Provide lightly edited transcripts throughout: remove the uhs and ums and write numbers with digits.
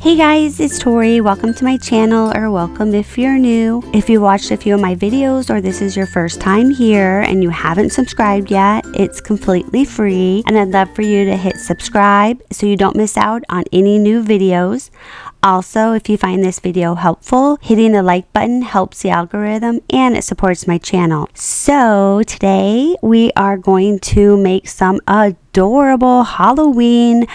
Hey guys, it's Tori. Welcome to my channel, or welcome if you're new. If you watched a few of my videos or this is your first time here and you haven't subscribed yet, it's completely free and I'd love for you to hit subscribe so you don't miss out on any new videos. Also, if you find this video helpful, hitting the like button helps the algorithm and it supports my channel. So today we are going to make some adorable Halloween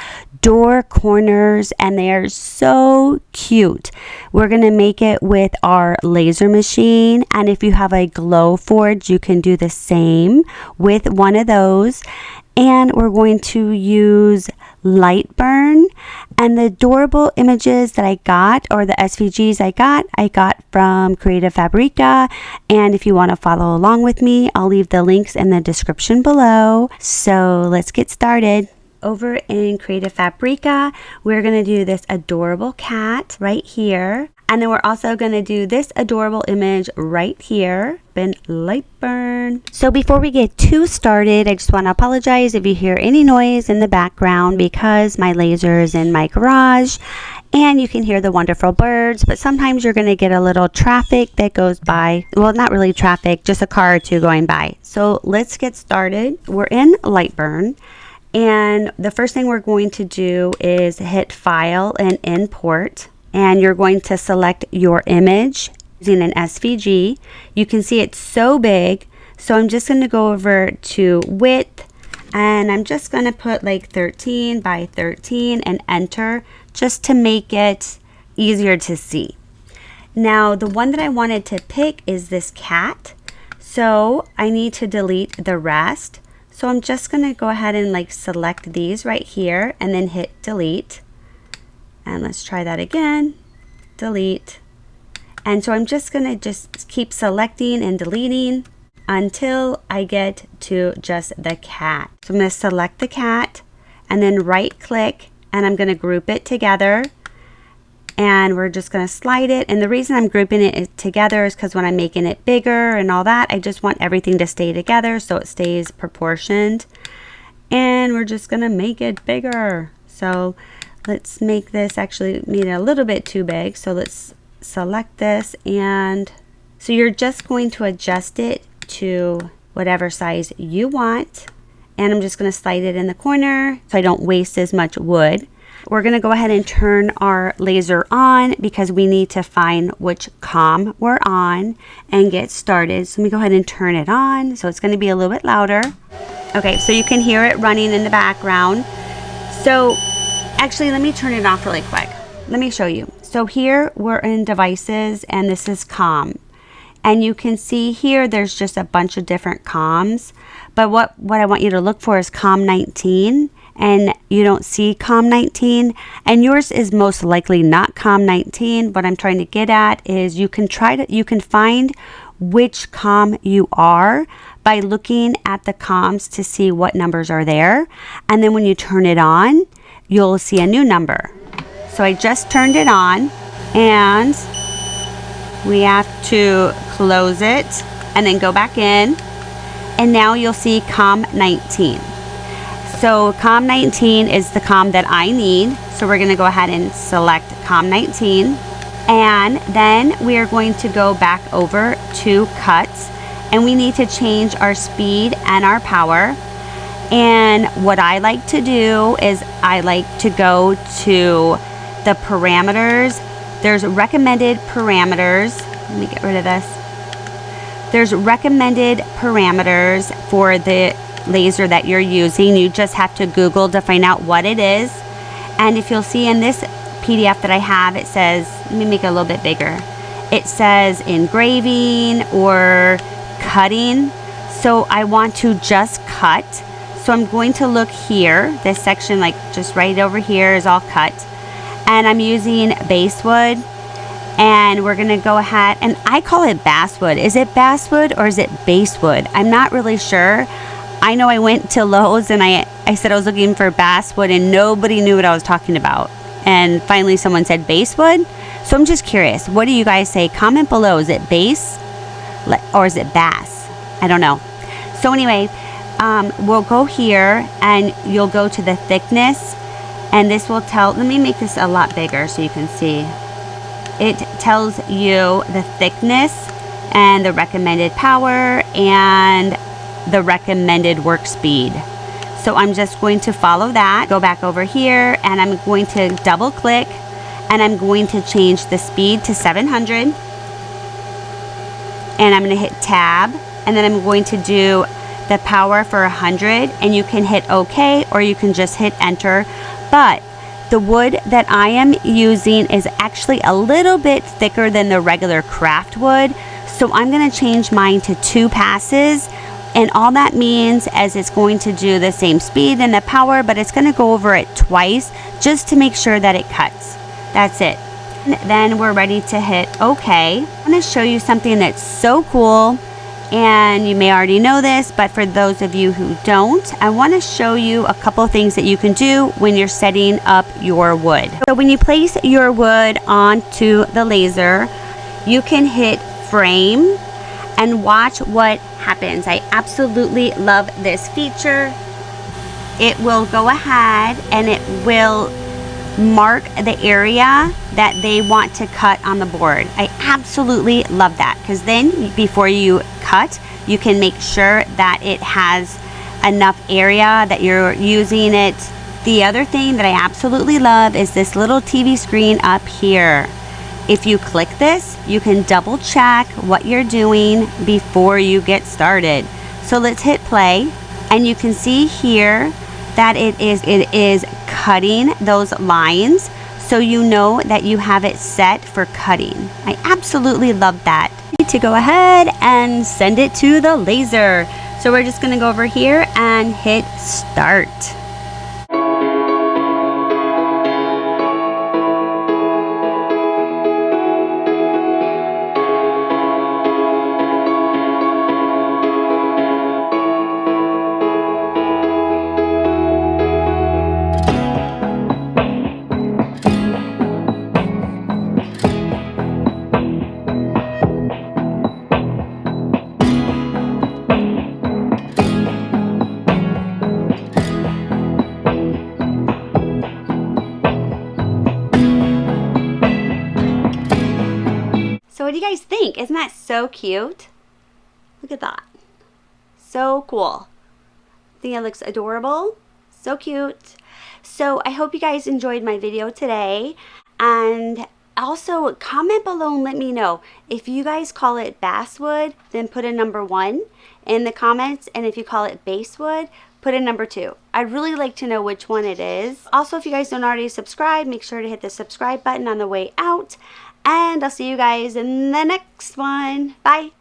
door corners, and they are so cute. We're going to make it with our laser machine, and if you have a glow forge, you can do the same with one of those. And we're going to use LightBurn, and the adorable images that I got, or the SVGs I got from Creative Fabrica. And if you want to follow along with me, I'll leave the links in the description below. So let's get started. Over in Creative Fabrica, we're going to do this adorable cat right here. And then we're also going to do this adorable image right here in LightBurn. So before we get too started, I just want to apologize if you hear any noise in the background because my laser is in my garage and you can hear the wonderful birds, but sometimes you're going to get a little traffic that goes by. Well, not really traffic, just a car or two going by. So let's get started. We're in LightBurn. And the first thing we're going to do is hit File and Import. And you're going to select your image using an SVG. You can see it's so big. So I'm just going to go over to width. And I'm just going to put like 13 by 13 and enter just to make it easier to see. Now the one that I wanted to pick is this cat. So I need to delete the rest. So I'm just going to go ahead and like select these right here and then hit delete. And let's try that again. Delete. And so I'm just going to just keep selecting and deleting until I get to just the cat. So I'm going to select the cat and then right click and I'm going to group it together. And we're just going to slide it. And the reason I'm grouping it together is because when I'm making it bigger and all that, I just want everything to stay together so it stays proportioned. And we're just going to make it bigger. So let's make this, actually made it a little bit too big. So let's select this. And so you're just going to adjust it to whatever size you want. And I'm just going to slide it in the corner so I don't waste as much wood. We're going to go ahead and turn our laser on because we need to find which COM we're on and get started. So let me go ahead and turn it on. So it's going to be a little bit louder. Okay, so you can hear it running in the background. So actually, let me turn it off really quick. Let me show you. So here we're in devices and this is COM. And you can see here there's just a bunch of different COMs. But what I want you to look for is COM 19. And you don't see COM 19, and yours is most likely not COM 19. What I'm trying to get at is you can find which COM you are by looking at the COMs to see what numbers are there. And then when you turn it on, you'll see a new number. So I just turned it on and we have to close it and then go back in. And now you'll see COM 19. So COM 19 is the COM that I need. So we're going to go ahead and select COM 19. And then we are going to go back over to cuts. And we need to change our speed and our power. And what I like to do is I like to go to the parameters. There's recommended parameters. Let me get rid of this. There's recommended parameters for the laser that you're using. You just have to Google to find out what it is. And if you'll see in this PDF that I have, it says, let me make it a little bit bigger. It says engraving or cutting. So I want to just cut. So I'm going to look here. This section, like just right over here, is all cut. And I'm using basswood. And we're going to go ahead, and I call it basswood. Is it basswood or is it basswood? I'm not really sure. I know I went to Lowe's and I said I was looking for basswood and nobody knew what I was talking about. And finally someone said basswood. So I'm just curious, what do you guys say? Comment below. Is it bass or is it bass? I don't know. So anyway, we'll go here and you'll go to the thickness And this will tell, let me make this a lot bigger so you can see. It tells you the thickness and the recommended power and the recommended work speed. So I'm just going to follow that, go back over here, and I'm going to double click, and I'm going to change the speed to 700. And I'm going to hit tab, and then I'm going to do the power for 100, and you can hit OK or you can just hit enter. But the wood that I am using is actually a little bit thicker than the regular craft wood. So I'm going to change mine to 2 passes. And all that means is it's going to do the same speed and the power, but it's going to go over it twice just to make sure that it cuts. That's it. And then we're ready to hit OK. I want to show you something that's so cool. And you may already know this, but for those of you who don't, I want to show you a couple things that you can do when you're setting up your wood. So when you place your wood onto the laser, you can hit frame and watch what happens. I absolutely love this feature. It will go ahead and it will mark the area that they want to cut on the board. I absolutely love that, because then before you cut, you can make sure that it has enough area that you're using it. The other thing that I absolutely love is this little TV screen up here. If you click this, you can double check what you're doing before you get started. So let's hit play, and you can see here that it is cutting those lines, so you know that you have it set for cutting. I absolutely love that. Need to go ahead and send it to the laser. So we're just going to go over here and hit start. So what do you guys think? Isn't that so cute? Look at that. So cool. I think it looks adorable. So cute. So I hope you guys enjoyed my video today. And also comment below and let me know. If you guys call it basswood, then put a number 1 in the comments. And if you call it basswood, put a number 2. I'd really like to know which one it is. Also, if you guys don't already subscribe, make sure to hit the subscribe button on the way out. And I'll see you guys in the next one. Bye.